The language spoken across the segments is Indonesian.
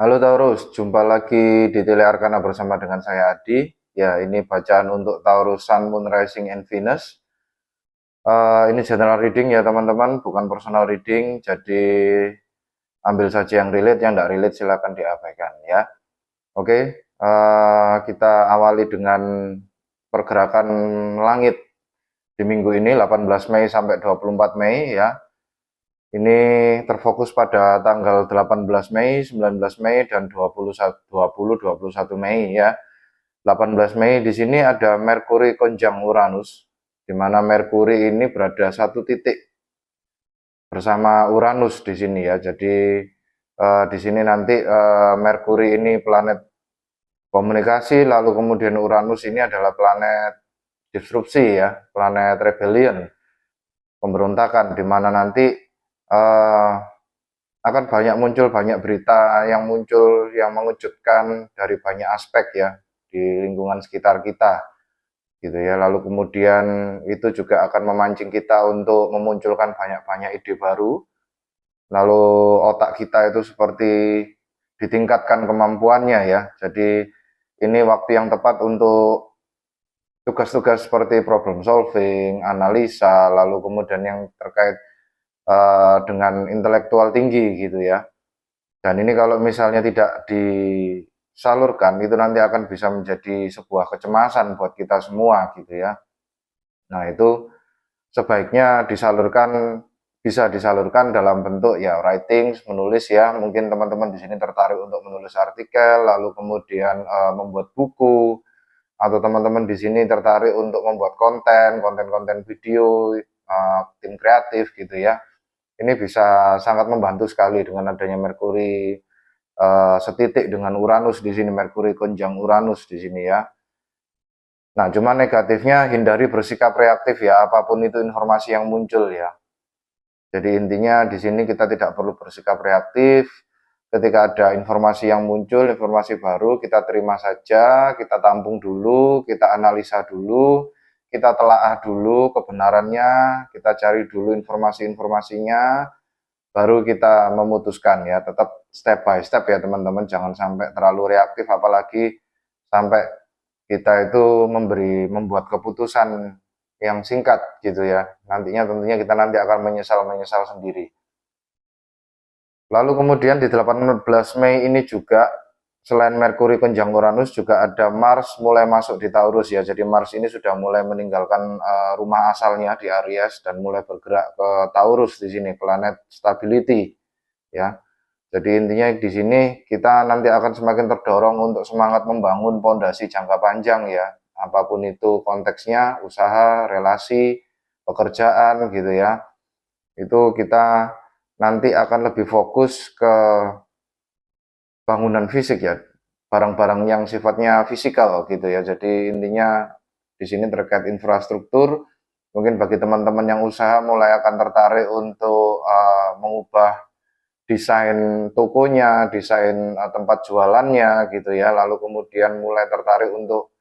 Halo Taurus, jumpa lagi di Tele Arkana bersama dengan saya Adi. Ya, ini bacaan untuk Taurus Sun, Moon, Rising, and Venus. Ini general reading ya teman-teman, bukan personal reading. Jadi ambil saja yang relate, yang tidak relate silakan diabaikan ya. Oke, kita awali dengan pergerakan langit di minggu ini 18 Mei sampai 24 Mei ya. Ini terfokus pada tanggal 18 Mei, 19 Mei, dan 21 Mei ya. 18 Mei di sini ada Merkuri konjang Uranus, di mana Merkuri ini berada satu titik bersama Uranus di sini ya. Jadi di sini nanti Merkuri ini planet komunikasi, lalu kemudian Uranus ini adalah planet disrupsi ya, planet rebellion, pemberontakan, di mana nanti uh, akan banyak berita yang muncul yang mengejutkan dari banyak aspek ya di lingkungan sekitar kita gitu ya. Lalu kemudian itu juga akan memancing kita untuk memunculkan banyak-banyak ide baru. Lalu otak kita itu seperti ditingkatkan kemampuannya ya. Jadi ini waktu yang tepat untuk tugas-tugas seperti problem solving, analisa, lalu kemudian yang terkait dengan intelektual tinggi gitu ya. Dan ini kalau misalnya tidak disalurkan, itu nanti akan bisa menjadi sebuah kecemasan buat kita semua gitu ya. Nah itu sebaiknya bisa disalurkan dalam bentuk ya writing, menulis ya. Mungkin teman-teman di sini tertarik untuk menulis artikel, lalu kemudian membuat buku, atau teman-teman di sini tertarik untuk membuat konten video, tim kreatif gitu ya. Ini bisa sangat membantu sekali dengan adanya Merkuri setitik dengan Uranus di sini, Merkuri konjang Uranus di sini ya. Nah, cuma negatifnya hindari bersikap reaktif ya, apapun itu informasi yang muncul ya. Jadi intinya di sini kita tidak perlu bersikap reaktif. Ketika ada informasi yang muncul, informasi baru, kita terima saja, kita tampung dulu, kita analisa dulu, kita telaah dulu kebenarannya, kita cari dulu informasi-informasinya, baru kita memutuskan ya. Tetap step by step ya teman-teman, jangan sampai terlalu reaktif, apalagi sampai kita itu membuat keputusan yang singkat gitu ya. Nantinya tentunya kita nanti akan menyesal sendiri. Lalu kemudian di 18 Mei ini juga selain Merkuri konjang Uranus juga ada Mars mulai masuk di Taurus ya. Jadi Mars ini sudah mulai meninggalkan rumah asalnya di Aries dan mulai bergerak ke Taurus di sini, planet stability ya. Jadi intinya di sini kita nanti akan semakin terdorong untuk semangat membangun pondasi jangka panjang ya. Apapun itu konteksnya, usaha, relasi, pekerjaan gitu ya. Itu kita nanti akan lebih fokus ke bangunan fisik ya. Barang-barang yang sifatnya fisikal gitu ya. Jadi intinya di sini terkait infrastruktur, mungkin bagi teman-teman yang usaha mulai akan tertarik untuk mengubah desain tokonya, desain tempat jualannya gitu ya, lalu kemudian mulai tertarik untuk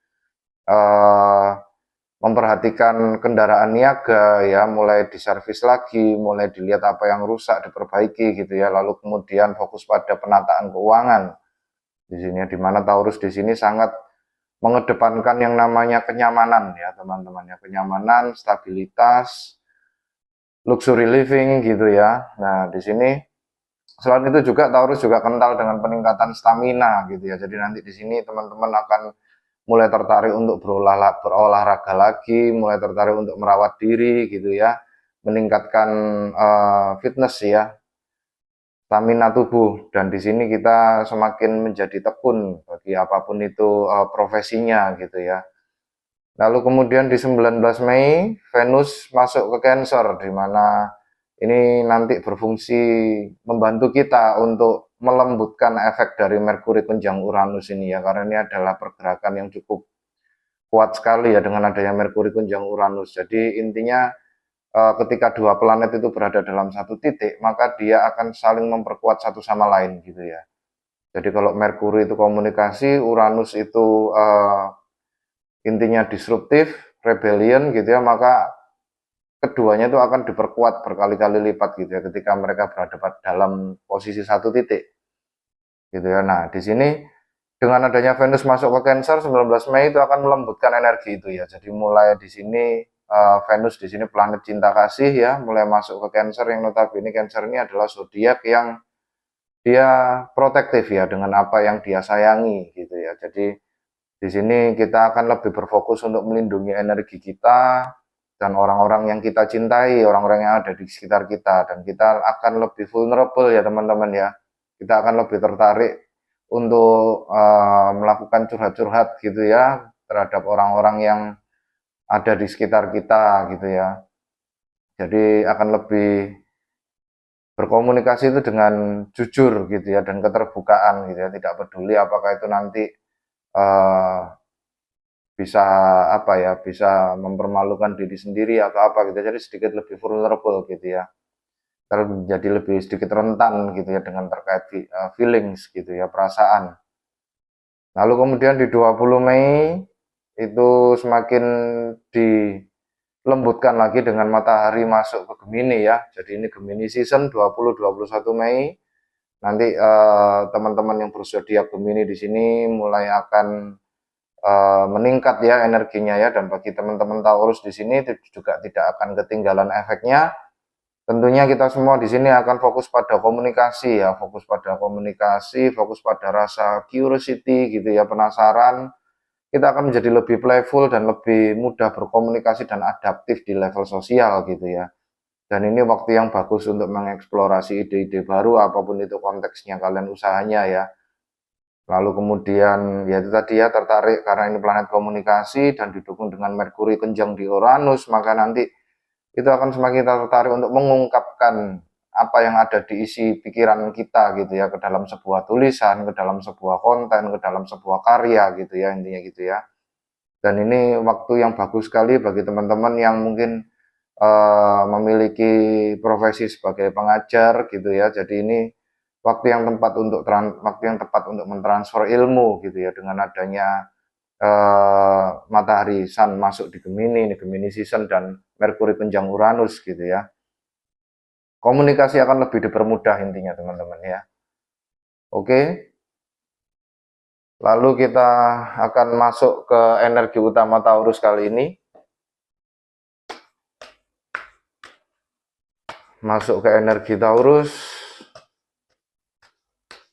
uh, memperhatikan kendaraan niaga ya, mulai diservis lagi, mulai dilihat apa yang rusak, diperbaiki gitu ya, lalu kemudian fokus pada penataan keuangan di sini, di mana Taurus di sini sangat mengedepankan yang namanya kenyamanan ya teman-teman ya, kenyamanan, stabilitas, luxury living gitu ya. Nah di sini selain itu juga Taurus juga kental dengan peningkatan stamina gitu ya. Jadi nanti di sini teman-teman akan mulai tertarik untuk berolahraga lagi, mulai tertarik untuk merawat diri gitu ya, meningkatkan fitness ya, stamina tubuh. Dan di sini kita semakin menjadi tekun bagi apapun itu profesinya gitu ya. Lalu kemudian di 19 Mei Venus masuk ke Cancer, di mana ini nanti berfungsi membantu kita untuk melembutkan efek dari Merkuri konjang Uranus ini ya, karena ini adalah pergerakan yang cukup kuat sekali ya dengan adanya Merkuri konjang Uranus. Jadi intinya ketika dua planet itu berada dalam satu titik, maka dia akan saling memperkuat satu sama lain gitu ya. Jadi kalau Merkuri itu komunikasi, Uranus itu intinya disruptif, rebellion gitu ya, maka keduanya itu akan diperkuat berkali-kali lipat gitu ya ketika mereka berada dalam posisi satu titik. gitu ya. Nah, di sini dengan adanya Venus masuk ke Cancer 19 Mei itu akan melembutkan energi itu ya. Jadi mulai di sini Venus di sini planet cinta kasih ya, mulai masuk ke Cancer yang notabene Cancer ini adalah zodiak yang dia protektif ya dengan apa yang dia sayangi gitu ya. Jadi di sini kita akan lebih berfokus untuk melindungi energi kita dan orang-orang yang kita cintai, orang-orang yang ada di sekitar kita, dan kita akan lebih vulnerable ya teman-teman ya. Kita akan lebih tertarik untuk melakukan curhat-curhat gitu ya terhadap orang-orang yang ada di sekitar kita gitu ya. Jadi akan lebih berkomunikasi itu dengan jujur gitu ya dan keterbukaan gitu ya, tidak peduli apakah itu nanti uh, bisa apa ya, bisa mempermalukan diri sendiri atau apa gitu. Jadi sedikit lebih vulnerable gitu ya. Terus menjadi lebih sedikit rentan gitu ya dengan terkait feelings gitu ya, perasaan. Lalu kemudian di 20 Mei itu semakin dilembutkan lagi dengan matahari masuk ke Gemini ya. Jadi ini Gemini season 20-21 Mei. Nanti teman-teman yang berzodiak Gemini di sini mulai akan meningkat ya energinya ya, dan bagi teman-teman Taurus di sini juga tidak akan ketinggalan efeknya. Tentunya kita semua di sini akan fokus pada komunikasi ya, fokus pada komunikasi, fokus pada rasa curiosity gitu ya, penasaran. Kita akan menjadi lebih playful dan lebih mudah berkomunikasi dan adaptif di level sosial gitu ya. Dan ini waktu yang bagus untuk mengeksplorasi ide-ide baru apapun itu konteksnya kalian usahanya ya. Lalu kemudian ya itu tadi ya, tertarik karena ini planet komunikasi dan didukung dengan Merkuri kenjang di Uranus, maka nanti itu akan semakin tertarik untuk mengungkapkan apa yang ada di isi pikiran kita gitu ya, ke dalam sebuah tulisan, ke dalam sebuah konten, ke dalam sebuah karya gitu ya, intinya gitu ya. Dan ini waktu yang bagus sekali bagi teman-teman yang mungkin memiliki profesi sebagai pengajar gitu ya. Jadi ini waktu yang tepat untuk mentransfer ilmu gitu ya, dengan adanya matahari Sun masuk di Gemini season dan Merkuri penjang Uranus gitu ya. Komunikasi akan lebih dipermudah intinya teman-teman ya. Oke. Lalu kita akan masuk ke energi utama Taurus kali ini. Masuk ke energi Taurus.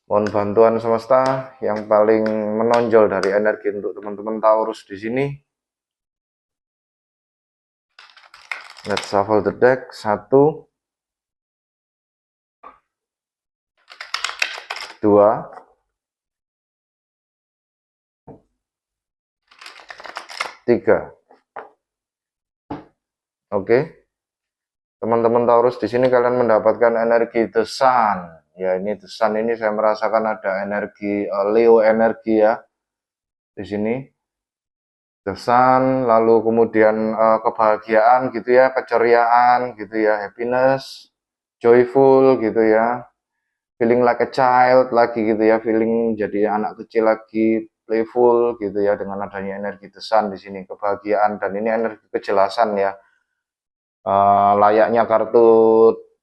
Mohon bantuan semesta yang paling menonjol dari energi untuk teman-teman Taurus di sini. Let's shuffle the deck. 1, 2, 3. Oke. Teman-teman Taurus di sini kalian mendapatkan energi The Sun. Ya, ini The Sun ini saya merasakan ada energi Leo energi ya di sini. The Sun, lalu kemudian kebahagiaan gitu ya, keceriaan gitu ya, happiness, joyful gitu ya, feeling like a child lagi gitu ya, feeling jadi anak kecil lagi, playful gitu ya, dengan adanya energi The Sun di sini, kebahagiaan, dan ini energi kejelasan ya. Layaknya kartu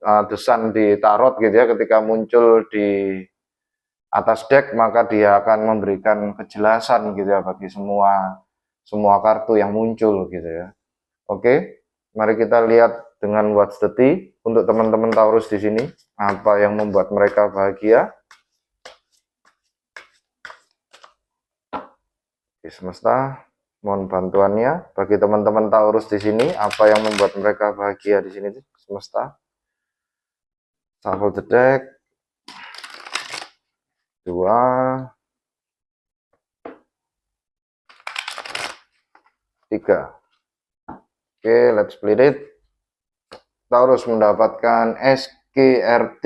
The Sun di tarot gitu ya, ketika muncul di atas deck maka dia akan memberikan kejelasan gitu ya bagi semua kartu yang muncul gitu ya. Oke, mari kita lihat dengan what's the tea untuk teman-teman Taurus di sini, apa yang membuat mereka bahagia. Oke, semesta mohon bantuannya bagi teman-teman Taurus di sini, apa yang membuat mereka bahagia di sini semesta. Shuffle the deck. 2, 3. Oke, let's split it. Taurus mendapatkan SKRT,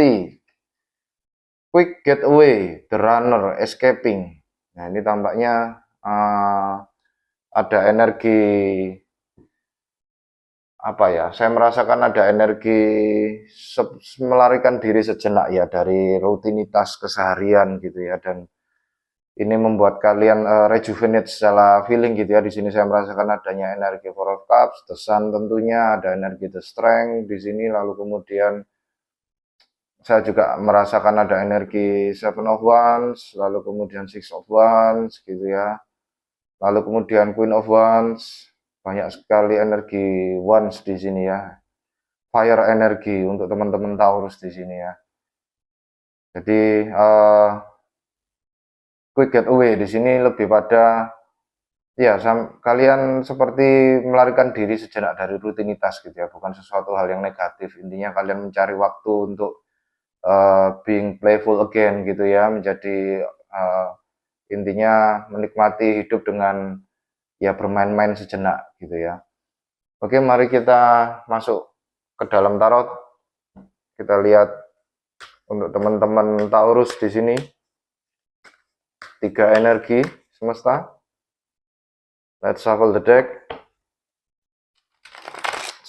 Quick Getaway, The Runner, Escaping. Nah, ini tampaknya ada energi apa ya, saya merasakan ada energi melarikan diri sejenak ya dari rutinitas keseharian gitu ya, dan ini membuat kalian rejuvenate secara feeling gitu ya. Di sini saya merasakan adanya energi Four of Cups, The Sun tentunya, ada energi The Strength di sini, lalu kemudian saya juga merasakan ada energi Seven of Wands, lalu kemudian Six of Wands gitu ya. Lalu kemudian Queen of Wands, banyak sekali energi Wands di sini ya. Fire energi untuk teman-teman Taurus di sini ya. Jadi quick getaway di sini lebih pada ya kalian seperti melarikan diri sejenak dari rutinitas gitu ya, bukan sesuatu hal yang negatif. Intinya kalian mencari waktu untuk being playful again gitu ya, menjadi intinya menikmati hidup dengan ya bermain-main sejenak gitu ya. Oke, mari kita masuk ke dalam tarot. Kita lihat untuk teman-teman Taurus di sini 3 energi semesta. Let's shuffle the deck.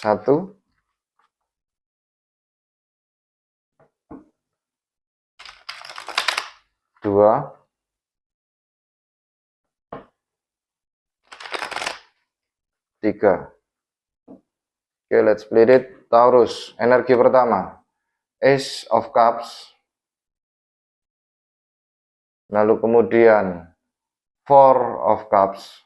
1, 2, 3. Oke, let's split it. Taurus, energi pertama, Ace of Cups. Lalu kemudian Four of Cups.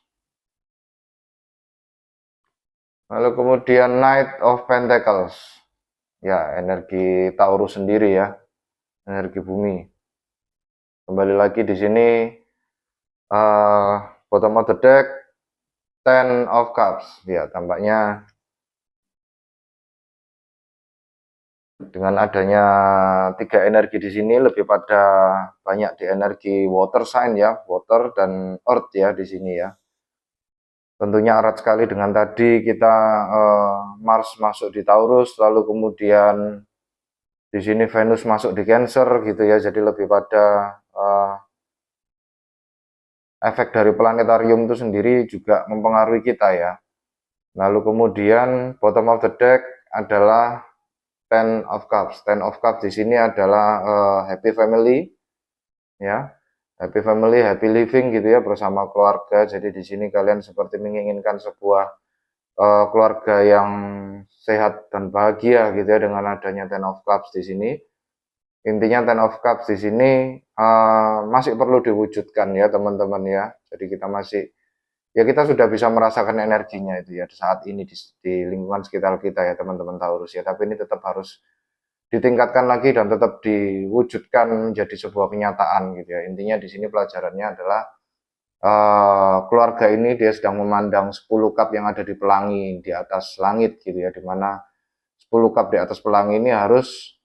Lalu kemudian Knight of Pentacles. Ya, energi Taurus sendiri ya. Energi bumi. Kembali lagi di sini bottom of the deck Ten of Cups. Ya, tampaknya dengan adanya 3 energi di sini lebih pada banyak di energi water sign ya, water dan earth ya di sini ya. Tentunya erat sekali dengan tadi kita Mars masuk di Taurus, lalu kemudian di sini Venus masuk di Cancer gitu ya. Jadi lebih pada efek dari planetarium itu sendiri juga mempengaruhi kita ya. Lalu kemudian bottom of the deck adalah Ten of Cups. Ten of Cups di sini adalah happy family ya. Happy family, happy living gitu ya bersama keluarga. Jadi di sini kalian seperti menginginkan sebuah keluarga yang sehat dan bahagia gitu ya dengan adanya Ten of Cups di sini. Intinya Ten of Cups di sini masih perlu diwujudkan ya teman-teman ya. Jadi kita masih ya kita sudah bisa merasakan energinya itu ya saat ini di lingkungan sekitar kita ya teman-teman Taurus ya. Tapi ini tetap harus ditingkatkan lagi dan tetap diwujudkan menjadi sebuah kenyataan gitu ya. Intinya di sini pelajarannya adalah keluarga ini dia sedang memandang 10 cup yang ada di pelangi di atas langit gitu ya, dimana 10 cup di atas pelangi ini harus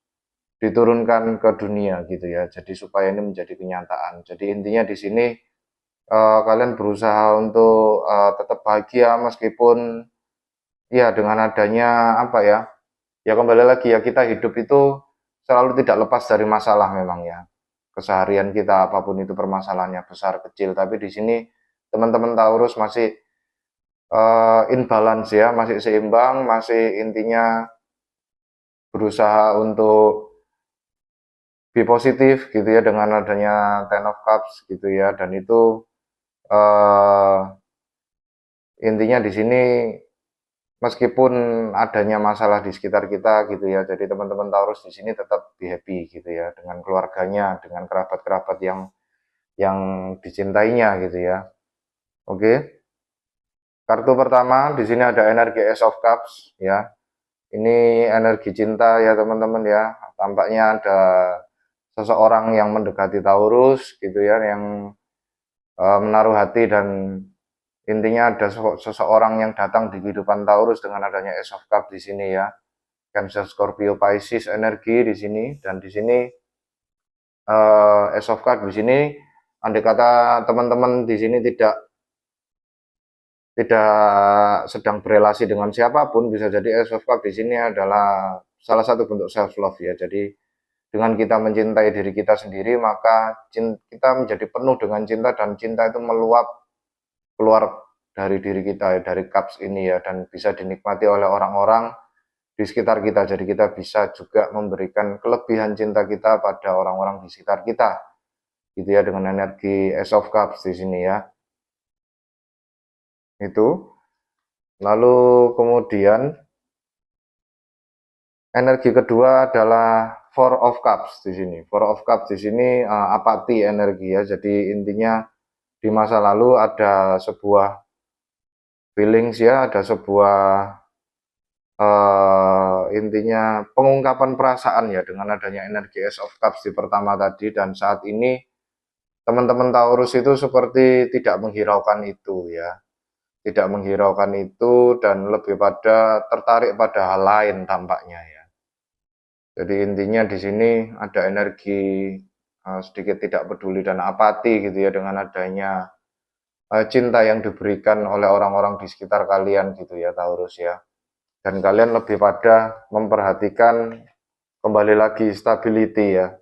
diturunkan ke dunia gitu ya. Jadi supaya ini menjadi kenyataan. Jadi intinya di sini kalian berusaha untuk tetap bahagia meskipun ya dengan adanya apa ya. Ya kembali lagi ya kita hidup itu selalu tidak lepas dari masalah memang ya. Keseharian kita apapun itu permasalahannya besar kecil, tapi di sini teman-teman Taurus masih in balance ya, masih seimbang, masih intinya berusaha untuk be positif gitu ya dengan adanya Ten of Cups gitu ya, dan itu intinya di sini meskipun adanya masalah di sekitar kita gitu ya, jadi teman-teman Taurus di sini tetap be happy gitu ya dengan keluarganya, dengan kerabat-kerabat yang dicintainya gitu ya. Oke. Kartu pertama di sini ada energi Ace of Cups ya. Ini energi cinta ya teman-teman ya. Tampaknya ada seseorang yang mendekati Taurus gitu ya, yang menaruh hati dan intinya ada seseorang yang datang di kehidupan Taurus dengan adanya Ace of Cups di sini ya. Cancer, Scorpio, Pisces energi di sini, dan di sini Ace of Cups di sini andai kata teman-teman di sini tidak sedang berelasi dengan siapapun, bisa jadi Ace of Cups di sini adalah salah satu bentuk self love ya. Jadi dengan kita mencintai diri kita sendiri, maka kita menjadi penuh dengan cinta, dan cinta itu meluap keluar dari diri kita ya, dari cups ini ya, dan bisa dinikmati oleh orang-orang di sekitar kita. Jadi kita bisa juga memberikan kelebihan cinta kita pada orang-orang di sekitar kita gitu ya, dengan energi Ace of Cups di sini ya. Itu. Lalu kemudian energi kedua adalah Four of Cups di sini. Four of Cups di sini apati energi ya. Jadi intinya di masa lalu ada sebuah feelings ya, ada sebuah intinya pengungkapan perasaan ya dengan adanya energi Ace of Cups di pertama tadi, dan saat ini teman-teman Taurus itu seperti tidak menghiraukan itu ya. Tidak menghiraukan itu dan lebih pada tertarik pada hal lain tampaknya ya. Jadi intinya di sini ada energi sedikit tidak peduli dan apati gitu ya dengan adanya cinta yang diberikan oleh orang-orang di sekitar kalian gitu ya Taurus ya. Dan kalian lebih pada memperhatikan kembali lagi stability ya.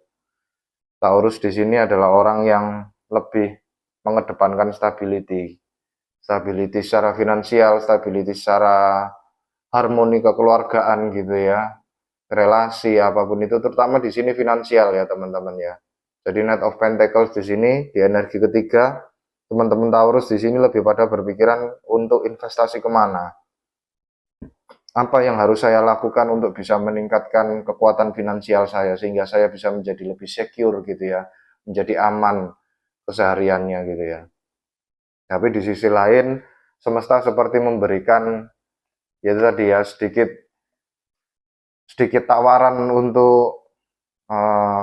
Taurus di sini adalah orang yang lebih mengedepankan stability. Stability secara finansial, stability secara harmoni kekeluargaan gitu ya. Relasi apapun itu, terutama di sini finansial ya teman-teman ya. Jadi Knight of Pentacles di sini di energi ketiga, teman-teman Taurus di sini lebih pada berpikiran untuk investasi kemana. Apa yang harus saya lakukan untuk bisa meningkatkan kekuatan finansial saya sehingga saya bisa menjadi lebih secure gitu ya, menjadi aman kesehariannya gitu ya. Tapi di sisi lain semesta seperti memberikan ya itu tadi ya sedikit tawaran untuk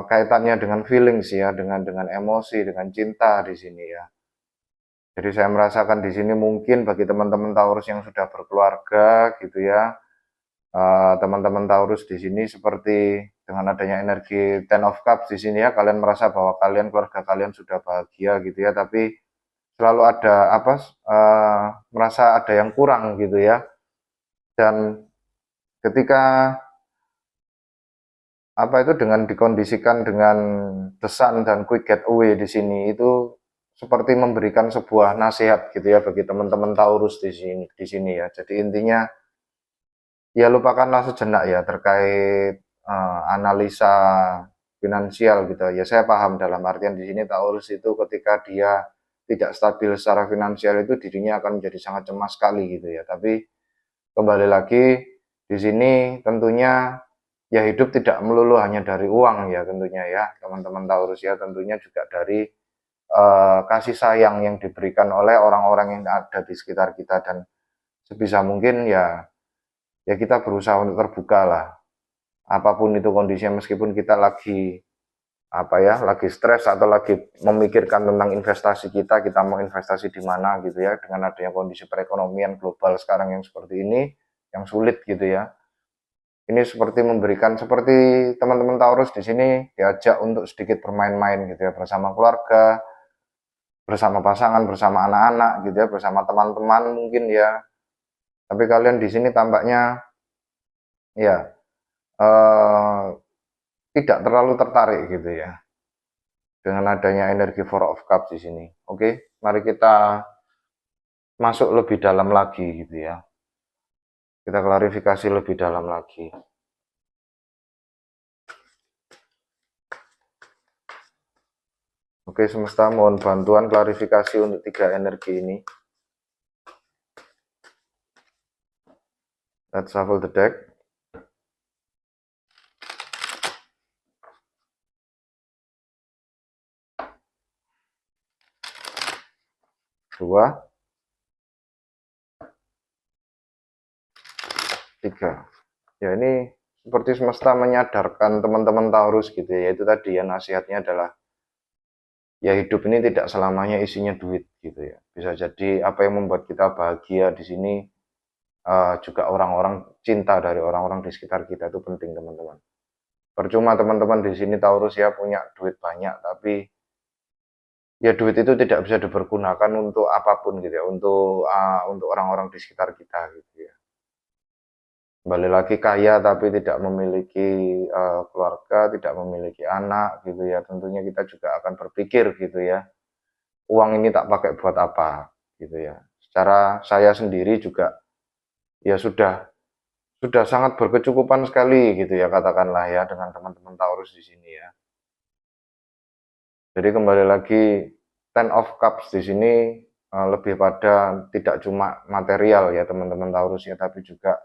kaitannya dengan feelings ya, dengan emosi, dengan cinta di sini ya. Jadi saya merasakan di sini mungkin bagi teman-teman Taurus yang sudah berkeluarga gitu ya, teman-teman Taurus di sini seperti dengan adanya energi Ten of Cups di sini ya, kalian merasa bahwa keluarga kalian sudah bahagia gitu ya, tapi selalu ada merasa ada yang kurang gitu ya. Dan ketika itu dengan dikondisikan dengan the sun dan quick getaway di sini itu seperti memberikan sebuah nasihat gitu ya bagi teman-teman Taurus di sini ya. Jadi intinya ya lupakanlah sejenak ya terkait analisa finansial gitu. Ya saya paham dalam artian di sini Taurus itu ketika dia tidak stabil secara finansial itu dirinya akan menjadi sangat cemas sekali gitu ya. Tapi kembali lagi di sini tentunya ya hidup tidak melulu hanya dari uang ya tentunya ya teman-teman Taurus ya, tentunya juga dari kasih sayang yang diberikan oleh orang-orang yang ada di sekitar kita, dan sebisa mungkin ya kita berusaha untuk terbuka lah apapun itu kondisinya, meskipun kita lagi lagi stres atau lagi memikirkan tentang investasi kita mau investasi di mana gitu ya, dengan adanya kondisi perekonomian global sekarang yang seperti ini yang sulit gitu ya. Ini seperti memberikan, seperti teman-teman Taurus di sini diajak untuk sedikit bermain-main gitu ya bersama keluarga, bersama pasangan, bersama anak-anak gitu ya, bersama teman-teman mungkin ya. Tapi kalian di sini tampaknya ya tidak terlalu tertarik gitu ya dengan adanya energi Four of Cups di sini. Oke, mari kita masuk lebih dalam lagi gitu ya. Kita klarifikasi lebih dalam lagi. Oke, semesta mohon bantuan klarifikasi untuk 3 energi ini. Let's shuffle the deck. Dua, 3. Ya ini seperti semesta menyadarkan teman-teman Taurus gitu ya. Itu tadi ya nasihatnya adalah ya hidup ini tidak selamanya isinya duit gitu ya. Bisa jadi apa yang membuat kita bahagia di sini juga orang-orang, cinta dari orang-orang di sekitar kita itu penting teman-teman. Percuma teman-teman di sini Taurus ya punya duit banyak, tapi ya duit itu tidak bisa dipergunakan untuk apapun gitu ya, untuk orang-orang di sekitar kita gitu ya. Kembali lagi kaya tapi tidak memiliki keluarga, tidak memiliki anak gitu ya, tentunya kita juga akan berpikir gitu ya, uang ini tak pakai buat apa gitu ya. Secara saya sendiri juga ya sudah sangat berkecukupan sekali gitu ya, katakanlah ya, dengan teman-teman Taurus di sini ya. Jadi kembali lagi Ten of Cups di sini lebih pada tidak cuma material ya teman-teman Taurus ya, tapi juga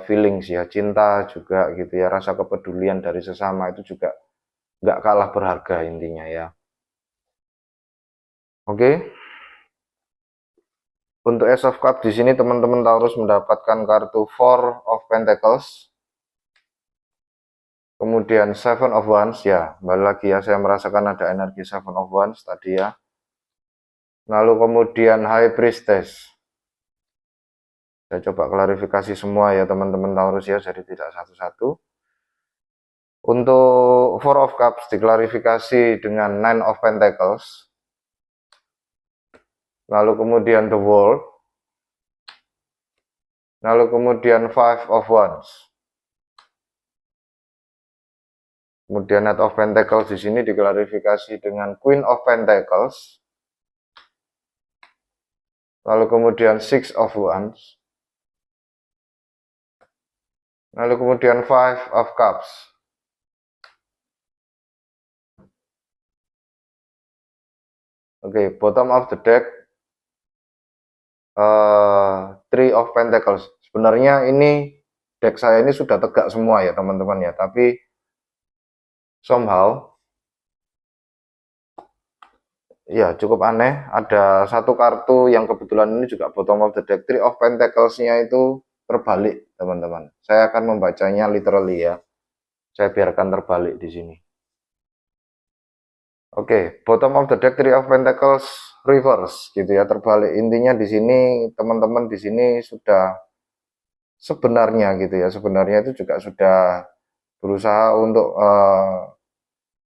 feelings ya, cinta juga gitu ya, rasa kepedulian dari sesama itu juga nggak kalah berharga intinya ya. Oke. Untuk Ace of Cups di sini teman-teman Taurus mendapatkan kartu Four of Pentacles. Kemudian Seven of Wands ya, balik lagi ya, saya merasakan ada energi Seven of Wands tadi ya. Lalu kemudian High Priestess. Saya coba klarifikasi semua ya teman-teman Taurus ya, jadi tidak satu-satu. Untuk Four of Cups diklarifikasi dengan Nine of Pentacles. Lalu kemudian The World. Lalu kemudian Five of Wands. Kemudian Knight of Pentacles di sini diklarifikasi dengan Queen of Pentacles. Lalu kemudian Six of Wands. Lalu kemudian Five of Cups. Oke, bottom of the deck Three of Pentacles. Sebenarnya ini deck saya ini sudah tegak semua ya teman-teman ya, tapi somehow ya cukup aneh, ada satu kartu yang kebetulan ini juga bottom of the deck, Three of Pentacles-nya itu terbalik teman-teman. Saya akan membacanya literally ya, saya biarkan terbalik di sini. Oke, bottom of the deck Three of Pentacles reverse gitu ya, terbalik. Intinya di sini teman-teman di sini sudah sebenarnya gitu ya, sebenarnya itu juga sudah berusaha untuk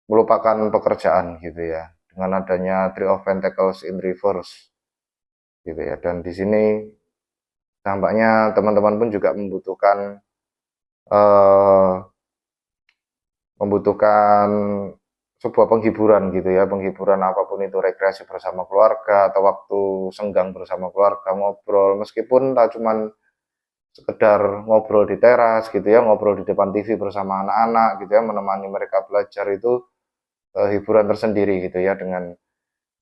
melupakan pekerjaan gitu ya, dengan adanya Three of Pentacles in reverse gitu ya. Dan di sini tampaknya teman-teman pun juga membutuhkan sebuah penghiburan gitu ya, penghiburan apapun itu, rekreasi bersama keluarga atau waktu senggang bersama keluarga, ngobrol, meskipun tak cuman sekedar ngobrol di teras gitu ya, ngobrol di depan TV bersama anak-anak gitu ya, menemani mereka belajar, itu hiburan tersendiri gitu ya, dengan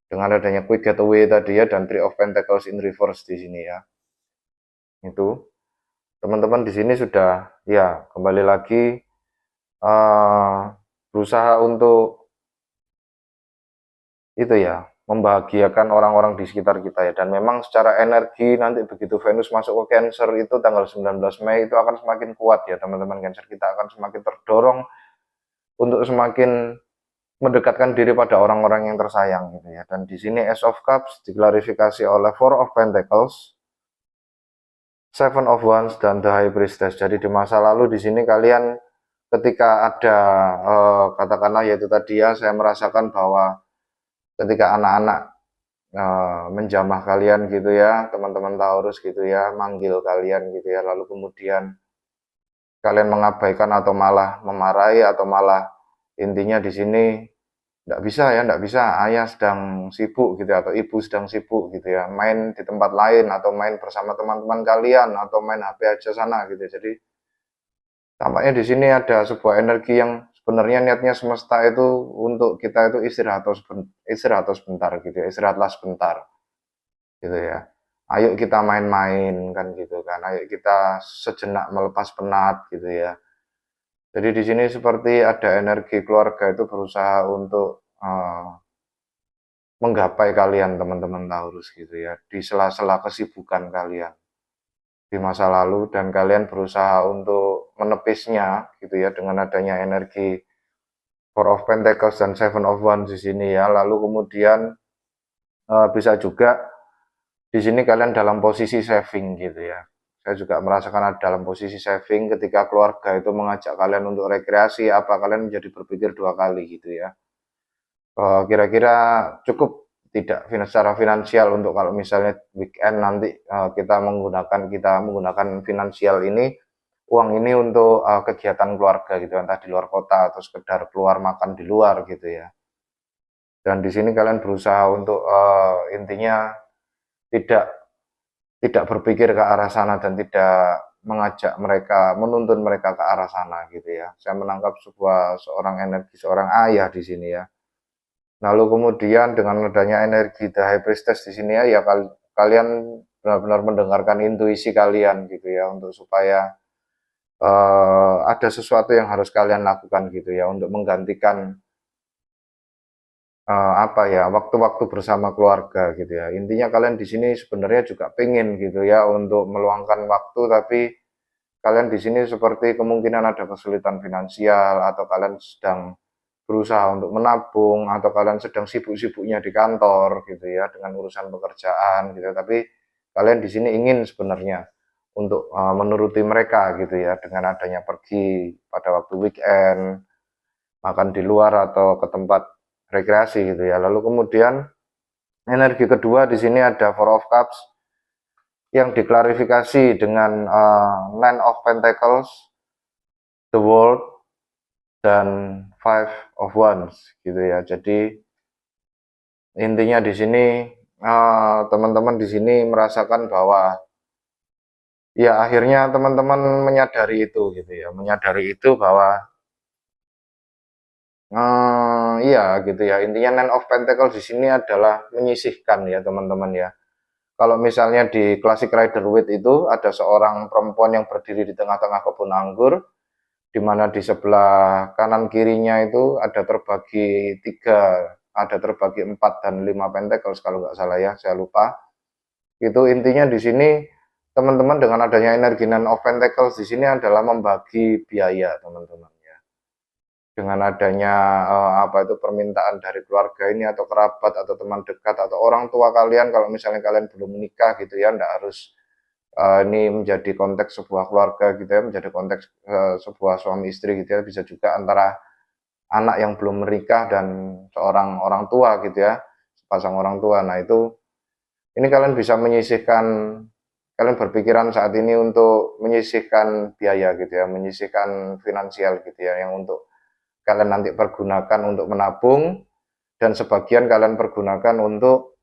adanya quick getaway tadi ya, dan Three of Pentacles in reverse di sini ya. Itu teman-teman di sini sudah ya kembali lagi berusaha untuk itu ya, membahagiakan orang-orang di sekitar kita ya. Dan memang secara energi nanti begitu Venus masuk ke Cancer itu tanggal 19 Mei itu akan semakin kuat ya teman-teman Cancer. Kita akan semakin terdorong untuk semakin mendekatkan diri pada orang-orang yang tersayang gitu ya. Dan di sini Ace of Cups diklarifikasi oleh Four of Pentacles, Seven of Wands, dan The High Priestess. Jadi di masa lalu di sini kalian ketika ada katakanlah yaitu tadi ya, saya merasakan bahwa ketika anak-anak menjamah kalian gitu ya, teman-teman Taurus gitu ya, manggil kalian gitu ya, lalu kemudian kalian mengabaikan atau malah memarahi atau malah intinya di sini nggak bisa ya, nggak bisa, ayah sedang sibuk gitu ya, atau ibu sedang sibuk gitu ya, main di tempat lain atau main bersama teman-teman kalian atau main HP aja sana gitu ya. Jadi tampaknya di sini ada sebuah energi yang sebenarnya niatnya semesta itu untuk kita itu istirahat atau sebentar gitu ya, istirahatlah sebentar gitu ya. Ayo kita main-main kan gitu kan, ayo kita sejenak melepas penat gitu ya. Jadi di sini seperti ada energi keluarga itu berusaha untuk menggapai kalian teman-teman Taurus gitu ya, di sela-sela kesibukan kalian di masa lalu, dan kalian berusaha untuk menepisnya gitu ya dengan adanya energi Four of Pentacles dan Seven of Wands di sini ya. Lalu kemudian bisa juga di sini kalian dalam posisi saving gitu ya. Saya juga merasakan ada dalam posisi saving ketika keluarga itu mengajak kalian untuk rekreasi, apa kalian menjadi berpikir dua kali gitu ya. Kira-kira cukup tidak secara finansial untuk kalau misalnya weekend nanti kita menggunakan finansial ini, uang ini untuk kegiatan keluarga gitu, entah di luar kota atau sekedar keluar makan di luar gitu ya. Dan di sini kalian berusaha untuk intinya tidak berpikir ke arah sana dan tidak mengajak mereka, menuntun mereka ke arah sana gitu ya. Saya menangkap seorang energi seorang ayah di sini ya. Lalu kemudian dengan adanya energi The High Priestess di sini ya, kalian benar-benar mendengarkan intuisi kalian gitu ya, untuk supaya ada sesuatu yang harus kalian lakukan gitu ya untuk menggantikan apa ya, waktu-waktu bersama keluarga gitu ya. Intinya kalian di sini sebenarnya juga pengen gitu ya untuk meluangkan waktu, tapi kalian di sini seperti kemungkinan ada kesulitan finansial, atau kalian sedang berusaha untuk menabung, atau kalian sedang sibuk-sibuknya di kantor gitu ya dengan urusan pekerjaan gitu. Tapi kalian di sini ingin sebenarnya untuk menuruti mereka gitu ya dengan adanya pergi pada waktu weekend, makan di luar atau ke tempat rekreasi gitu ya. Lalu kemudian energi kedua di sini ada Four of Cups yang diklarifikasi dengan Nine of Pentacles, The World, dan Five of Wands gitu ya. Jadi intinya di sini teman-teman di sini merasakan bahwa ya akhirnya teman-teman menyadari itu gitu ya, menyadari itu bahwa iya gitu ya. Intinya Nine of Pentacles di sini adalah menyisihkan ya teman-teman ya. Kalau misalnya di Classic Rider Waite itu ada seorang perempuan yang berdiri di tengah-tengah kebun anggur, di mana di sebelah kanan kirinya itu ada terbagi tiga, ada terbagi 4 dan 5 pentacles kalau nggak salah ya, saya lupa. Itu intinya di sini teman-teman dengan adanya energi Nine of Pentacles di sini adalah membagi biaya teman-teman ya. Dengan adanya apa itu permintaan dari keluarga ini atau kerabat atau teman dekat atau orang tua kalian, kalau misalnya kalian belum menikah gitu ya, enggak harus ini menjadi konteks sebuah keluarga gitu ya, menjadi konteks sebuah suami istri gitu ya, bisa juga antara anak yang belum menikah dan seorang orang tua gitu ya, sepasang orang tua. Nah itu, ini kalian bisa menyisihkan, kalian berpikiran saat ini untuk menyisihkan biaya gitu ya, menyisihkan finansial gitu ya, yang untuk kalian nanti pergunakan untuk menabung, dan sebagian kalian pergunakan untuk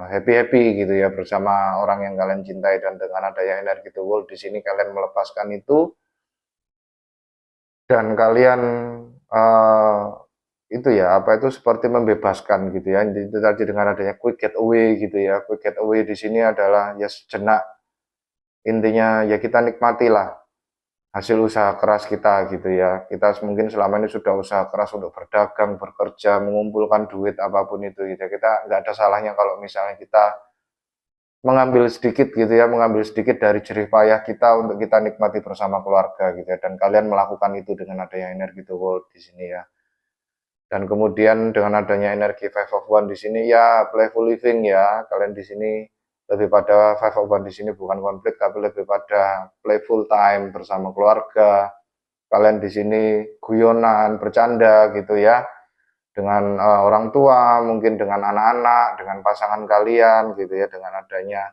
happy-happy gitu ya bersama orang yang kalian cintai. Dan dengan adanya energi The World di sini kalian melepaskan itu, dan kalian itu ya apa itu seperti membebaskan gitu ya. Itu tadi dengan adanya quick getaway gitu ya. Quick getaway di sini adalah ya sejenak, intinya ya kita nikmatilah hasil usaha keras kita gitu ya. Kita mungkin selama ini sudah usaha keras untuk berdagang, bekerja, mengumpulkan duit apapun itu gitu ya. Kita nggak ada salahnya kalau misalnya kita mengambil sedikit gitu ya, mengambil sedikit dari jerih payah kita untuk kita nikmati bersama keluarga gitu ya. Dan kalian melakukan itu dengan adanya energi The World di sini ya. Dan kemudian dengan adanya energi Five of Wands di sini ya playful living ya. Kalian di sini lebih pada Five of Wands di sini bukan konflik, tapi lebih pada playful time bersama keluarga. Kalian di sini guyonan, bercanda gitu ya, dengan orang tua, mungkin dengan anak-anak, dengan pasangan kalian gitu ya, dengan adanya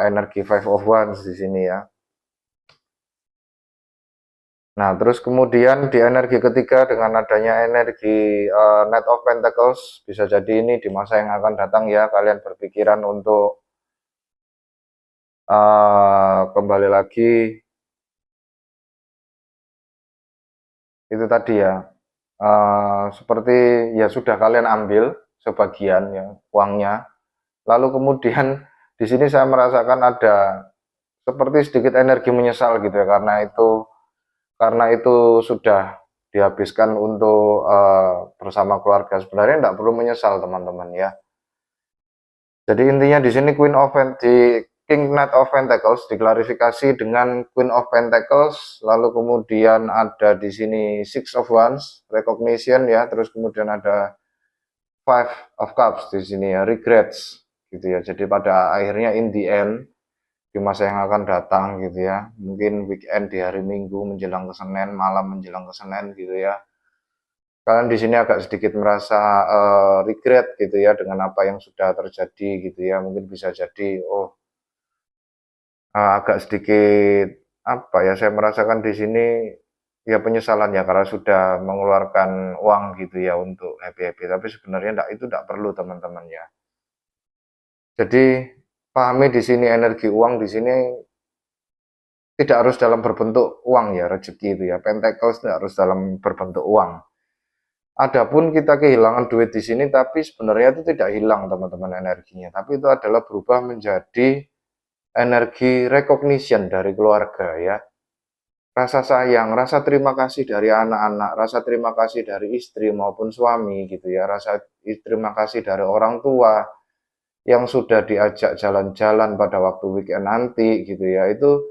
energi Five of Wands di sini ya. Nah, terus kemudian di energi ketiga dengan adanya energi Knight of Pentacles, bisa jadi ini di masa yang akan datang ya, kalian berpikiran untuk kembali lagi itu tadi ya, seperti ya sudah kalian ambil sebagian ya uangnya, lalu kemudian di sini saya merasakan ada seperti sedikit energi menyesal gitu ya, karena itu sudah dihabiskan untuk bersama keluarga. Sebenarnya tidak perlu menyesal teman-teman ya. Jadi intinya di sini Queen of di King Knight of Pentacles diklarifikasi dengan Queen of Pentacles, lalu kemudian ada di sini Six of Wands, recognition ya, terus kemudian ada Five of Cups di sini ya, regrets gitu ya. Jadi pada akhirnya in the end di masa yang akan datang gitu ya, mungkin weekend di hari Minggu menjelang ke Senin, malam menjelang ke Senin gitu ya, kalian di sini agak sedikit merasa regret gitu ya dengan apa yang sudah terjadi gitu ya. Mungkin bisa jadi agak sedikit apa ya, saya merasakan di sini ya penyesalan ya karena sudah mengeluarkan uang gitu ya untuk happy-happy, tapi sebenarnya itu tidak perlu teman-teman ya. Jadi pahami di sini energi uang di sini tidak harus dalam berbentuk uang ya, rezeki itu ya. Pentacles tidak harus dalam berbentuk uang. Adapun kita kehilangan duit di sini, tapi sebenarnya itu tidak hilang teman-teman energinya, tapi itu adalah berubah menjadi energi recognition dari keluarga ya. rasa sayang, rasa terima kasih dari anak-anak, rasa terima kasih dari istri maupun suami gitu ya, rasa terima kasih dari orang tua yang sudah diajak jalan-jalan pada waktu weekend nanti gitu ya, itu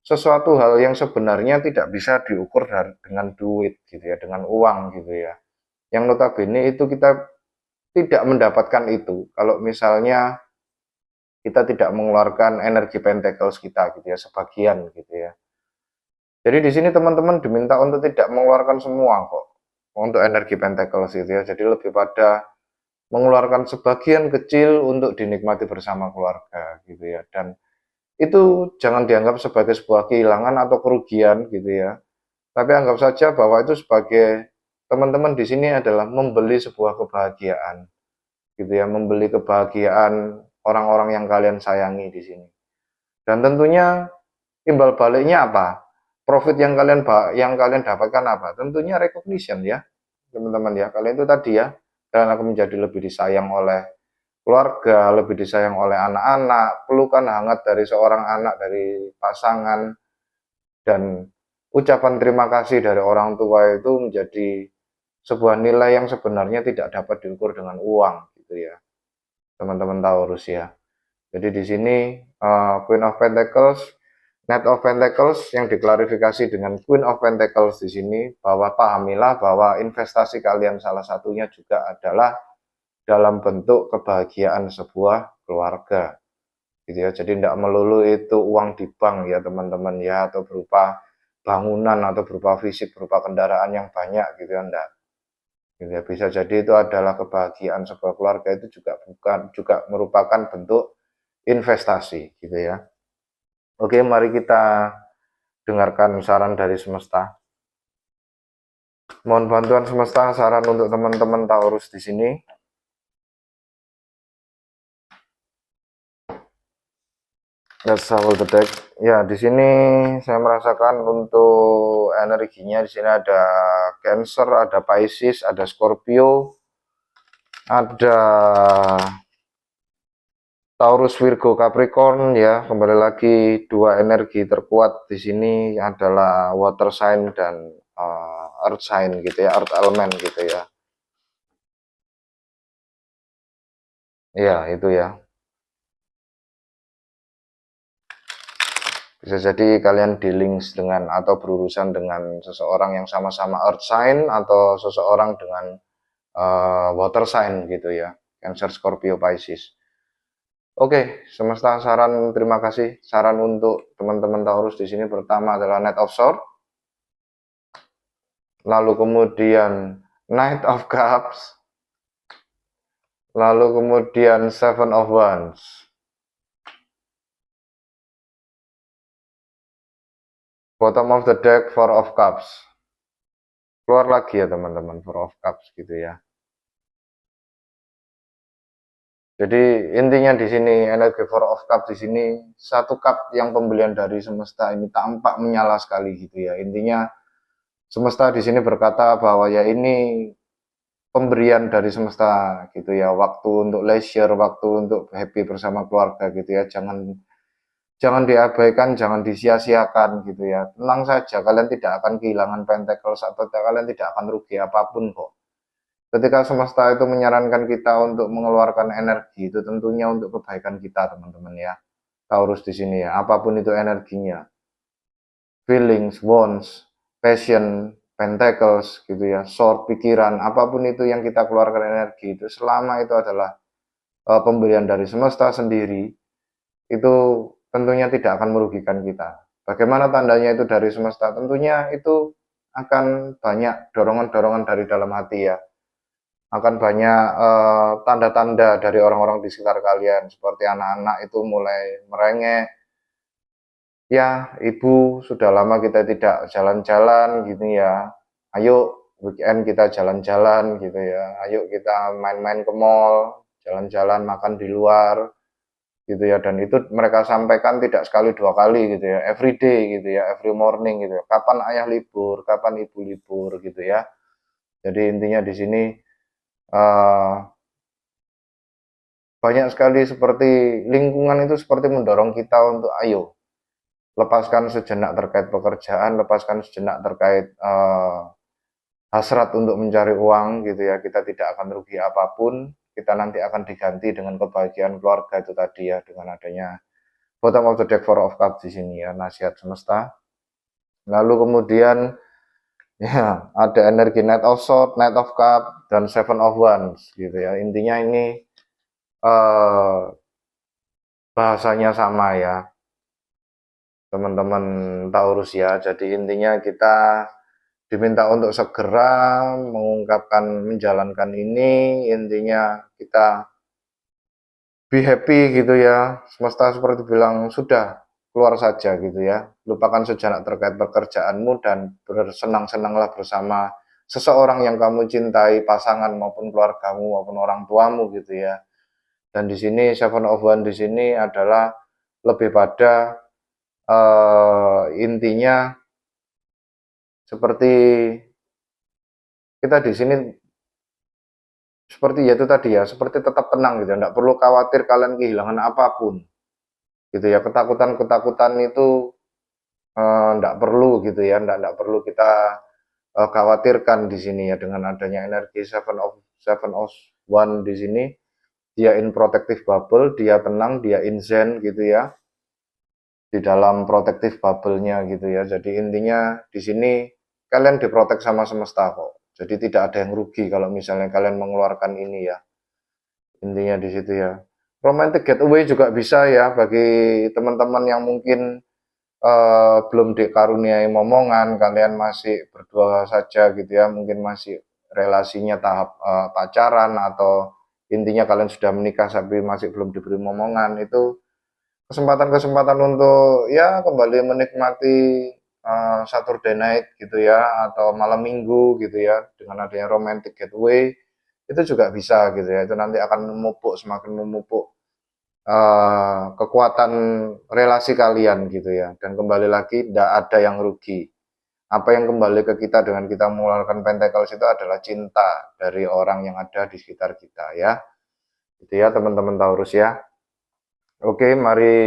sesuatu hal yang sebenarnya tidak bisa diukur dengan duit gitu ya, dengan uang gitu ya. Yang notabene itu kita tidak mendapatkan itu kalau misalnya kita tidak mengeluarkan energi pentacles kita gitu ya, sebagian gitu ya. Jadi di sini teman-teman diminta untuk tidak mengeluarkan semua kok untuk energi pentacles gitu ya. Jadi lebih pada mengeluarkan sebagian kecil untuk dinikmati bersama keluarga gitu ya. Dan itu jangan dianggap sebagai sebuah kehilangan atau kerugian gitu ya. Tapi anggap saja bahwa itu sebagai teman-teman di sini adalah membeli sebuah kebahagiaan gitu ya, membeli kebahagiaan orang-orang yang kalian sayangi di sini. Dan tentunya imbal baliknya apa? Profit yang kalian dapatkan apa? Tentunya recognition ya, teman-teman ya. Kalian itu tadi ya, kalian akan menjadi lebih disayang oleh keluarga, lebih disayang oleh anak-anak, pelukan hangat dari seorang anak, dari pasangan, dan ucapan terima kasih dari orang tua itu menjadi sebuah nilai yang sebenarnya tidak dapat diukur dengan uang gitu ya, teman-teman Taurus ya. Jadi di sini Queen of Pentacles, Knight of Pentacles yang diklarifikasi dengan Queen of Pentacles di sini, bahwa pahamilah bahwa investasi kalian salah satunya juga adalah dalam bentuk kebahagiaan sebuah keluarga gitu ya. Jadi tidak melulu itu uang di bank ya teman-teman ya, atau berupa bangunan atau berupa fisik, berupa kendaraan yang banyak gitu ya, enggak gitu ya. Bisa jadi itu adalah kebahagiaan sebuah keluarga, itu juga merupakan bentuk investasi gitu ya. Oke, mari kita dengarkan saran dari semesta. Mohon bantuan semesta saran untuk teman-teman Taurus di sini. Let's shuffle the deck. Ya, di sini saya merasakan untuk energinya di sini ada Cancer, ada Pisces, ada Scorpio, ada Taurus, Virgo, Capricorn ya. Kembali lagi dua energi terkuat di sini adalah water sign dan earth sign gitu ya, earth element gitu ya. Ya, itu ya. Bisa jadi kalian dealings dengan atau berurusan dengan seseorang yang sama-sama earth sign atau seseorang dengan water sign gitu ya. Cancer, Scorpio, Pisces. Oke, semesta saran, terima kasih. Saran untuk teman-teman Taurus di sini pertama adalah Knight of Swords, lalu kemudian Knight of Cups, lalu kemudian Seven of Wands. Bottom of the deck, Four of Cups. Keluar lagi ya teman-teman, Four of Cups gitu ya. Jadi intinya di sini energi Four of Cups di sini satu cup yang pembelian dari semesta ini tampak menyala sekali gitu ya. Intinya semesta di sini berkata bahwa ya ini pemberian dari semesta gitu ya, waktu untuk leisure, waktu untuk happy bersama keluarga gitu ya. Jangan diabaikan, jangan disia-siakan gitu ya. Tenang saja, kalian tidak akan kehilangan pentacles atau kalian tidak akan rugi apapun kok. Ketika semesta itu menyarankan kita untuk mengeluarkan energi, itu tentunya untuk kebaikan kita, teman-teman ya. Taurus di sini ya, apapun itu energinya. Feelings, wants, passion, pentacles gitu ya, sword, pikiran, apapun itu yang kita keluarkan energi itu, selama itu adalah pemberian dari semesta sendiri, itu tentunya tidak akan merugikan kita. Bagaimana tandanya itu dari semesta? Tentunya itu akan banyak dorongan-dorongan dari dalam hati ya. Akan banyak tanda-tanda dari orang-orang di sekitar kalian, seperti anak-anak itu mulai merengek, ya ibu sudah lama kita tidak jalan-jalan gitu ya, ayo weekend kita jalan-jalan gitu ya, ayo kita main-main ke mall, jalan-jalan makan di luar gitu ya. Dan itu mereka sampaikan tidak sekali dua kali gitu ya, every day gitu ya, every morning gitu ya, kapan ayah libur, kapan ibu libur gitu ya. Jadi intinya di sini banyak sekali seperti lingkungan itu seperti mendorong kita untuk ayo lepaskan sejenak terkait pekerjaan, lepaskan sejenak terkait hasrat untuk mencari uang gitu ya. Kita tidak akan rugi apapun, kita nanti akan diganti dengan kebahagiaan keluarga itu tadi ya, dengan adanya bottom of the deck four of cups di sini ya, nasihat semesta. Lalu kemudian ya ada energi knight of sword, knight of cup, dan seven of wands gitu ya. Intinya ini bahasanya sama ya teman-teman Taurus ya. Jadi intinya kita diminta untuk segera mengungkapkan, menjalankan ini. Intinya kita be happy gitu ya. Semesta seperti bilang, sudah keluar saja gitu ya. Lupakan sejenak terkait pekerjaanmu dan bersenang-senanglah bersama seseorang yang kamu cintai, pasangan maupun keluargamu maupun orang tuamu gitu ya. Dan di sini Seven of Wands di sini adalah lebih pada intinya seperti kita di sini seperti ya itu tadi ya, seperti tetap tenang gitu, tidak perlu khawatir kalian kehilangan apapun gitu ya. Ketakutan-ketakutan itu tidak perlu gitu ya, tidak perlu kita khawatirkan di sini ya, dengan adanya energi Seven of One di sini. Dia in protective bubble, dia tenang, dia in zen gitu ya, di dalam protective bubble-nya gitu ya. Jadi intinya di sini kalian diprotek sama semesta kok. Jadi tidak ada yang rugi kalau misalnya kalian mengeluarkan ini ya. Intinya di situ ya. Romantic getaway juga bisa ya bagi teman-teman yang mungkin belum dikaruniai momongan, kalian masih berdua saja gitu ya, mungkin masih relasinya tahap pacaran, atau intinya kalian sudah menikah tapi masih belum diberi momongan, itu kesempatan-kesempatan untuk ya kembali menikmati Saturday night gitu ya, atau malam minggu gitu ya, dengan adanya romantic getaway itu juga bisa gitu ya. Itu nanti akan semakin memupuk kekuatan relasi kalian gitu ya. Dan kembali lagi, tidak ada yang rugi. Apa yang kembali ke kita dengan kita mengeluarkan pentacles itu adalah cinta dari orang yang ada di sekitar kita ya. Itu ya teman-teman Taurus ya. Oke, mari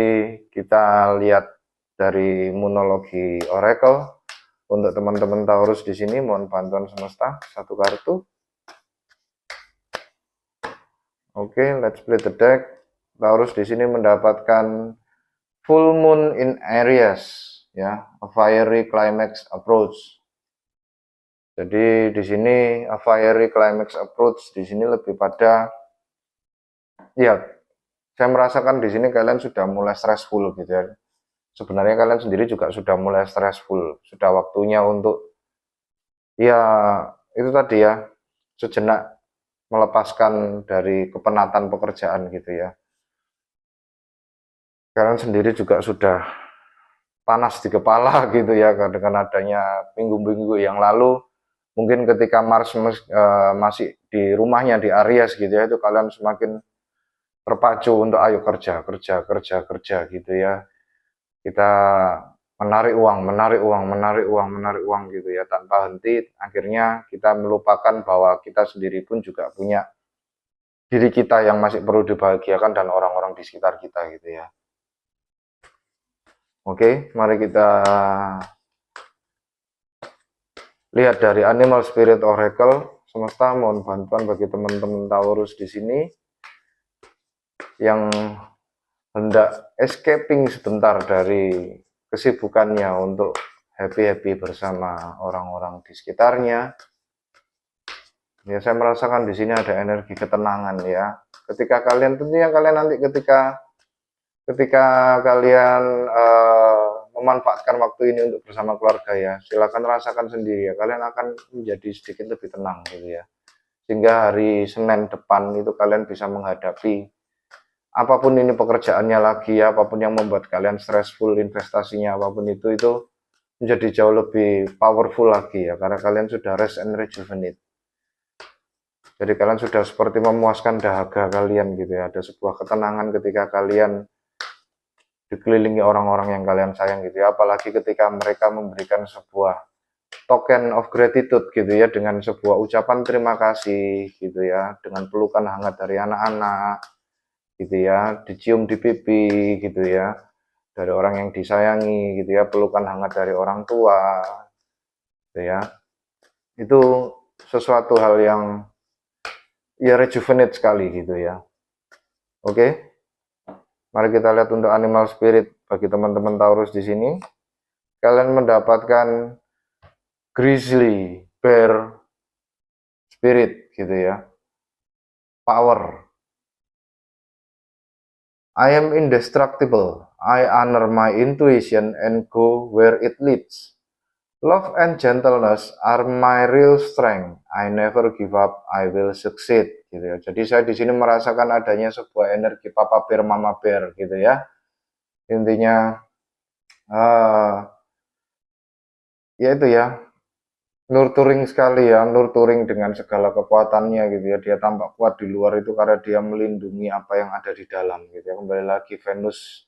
kita lihat dari Moonology Oracle. Untuk teman-teman Taurus di sini, mohon bantuan semesta, satu kartu. Oke, let's play the deck. Taurus di sini mendapatkan full moon in Aries, ya, a fiery climax approach. Jadi di sini a fiery climax approach di sini lebih pada, ya, saya merasakan di sini kalian sudah mulai stressful gitu ya. Sebenarnya kalian sendiri juga sudah mulai stressful, sudah waktunya untuk, ya, itu tadi ya, sejenak melepaskan dari kepenatan pekerjaan gitu ya. Kalian sendiri juga sudah panas di kepala gitu ya, dengan adanya minggu-minggu yang lalu, mungkin ketika Mars masih di rumahnya di Aries gitu ya, itu kalian semakin terpacu untuk ayo kerja gitu ya. Kita menarik uang gitu ya, tanpa henti. Akhirnya kita melupakan bahwa kita sendiri pun juga punya diri kita yang masih perlu dibahagiakan dan orang-orang di sekitar kita gitu ya. Oke, mari kita lihat dari Animal Spirit Oracle. Semesta mohon bantuan bagi teman-teman Taurus di sini yang hendak escaping sebentar dari kesibukannya untuk happy-happy bersama orang-orang di sekitarnya. Ya, saya merasakan di sini ada energi ketenangan ya. Ketika kalian, tentunya kalian nanti ketika kalian memanfaatkan waktu ini untuk bersama keluarga ya, silakan rasakan sendiri ya, kalian akan menjadi sedikit lebih tenang gitu ya, sehingga hari Senin depan itu kalian bisa menghadapi apapun ini pekerjaannya lagi ya, apapun yang membuat kalian stressful, investasinya apapun itu menjadi jauh lebih powerful lagi ya, karena kalian sudah rest and rejuvenate. Jadi kalian sudah seperti memuaskan dahaga kalian gitu ya, ada sebuah ketenangan ketika kalian dikelilingi orang-orang yang kalian sayang gitu ya, apalagi ketika mereka memberikan sebuah token of gratitude gitu ya, dengan sebuah ucapan terima kasih gitu ya, dengan pelukan hangat dari anak-anak gitu ya, dicium di pipi gitu ya, dari orang yang disayangi gitu ya, pelukan hangat dari orang tua gitu ya. Itu sesuatu hal yang ya rejuvenate sekali gitu ya. Oke. Mari kita lihat untuk animal spirit bagi teman-teman Taurus di sini. Kalian mendapatkan grizzly bear spirit gitu ya. Power. I am indestructible. I honor my intuition and go where it leads. Love and gentleness are my real strength. I never give up. I will succeed. Gitu ya. Jadi saya di sini merasakan adanya sebuah energi Papa Bear, Mama Bear gitu ya. Intinya ya itu ya, nurturing sekali ya, nurturing dengan segala kekuatannya gitu ya. Dia tampak kuat di luar itu karena dia melindungi apa yang ada di dalam gitu ya. Kembali lagi Venus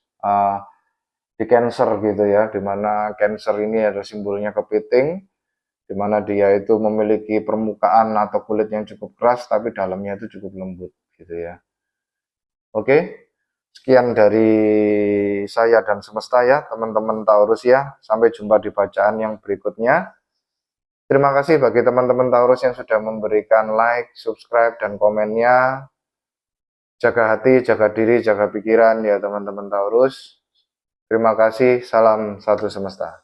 di Cancer gitu ya, dimana Cancer ini ada simbolnya kepiting, dimana dia itu memiliki permukaan atau kulit yang cukup keras tapi dalamnya itu cukup lembut gitu ya. Oke, sekian dari saya dan semesta ya teman-teman Taurus ya. Sampai jumpa di bacaan yang berikutnya. Terima kasih bagi teman-teman Taurus yang sudah memberikan like, subscribe, dan komennya. Jaga hati, jaga diri, jaga pikiran ya teman-teman Taurus. Terima kasih, salam satu semesta.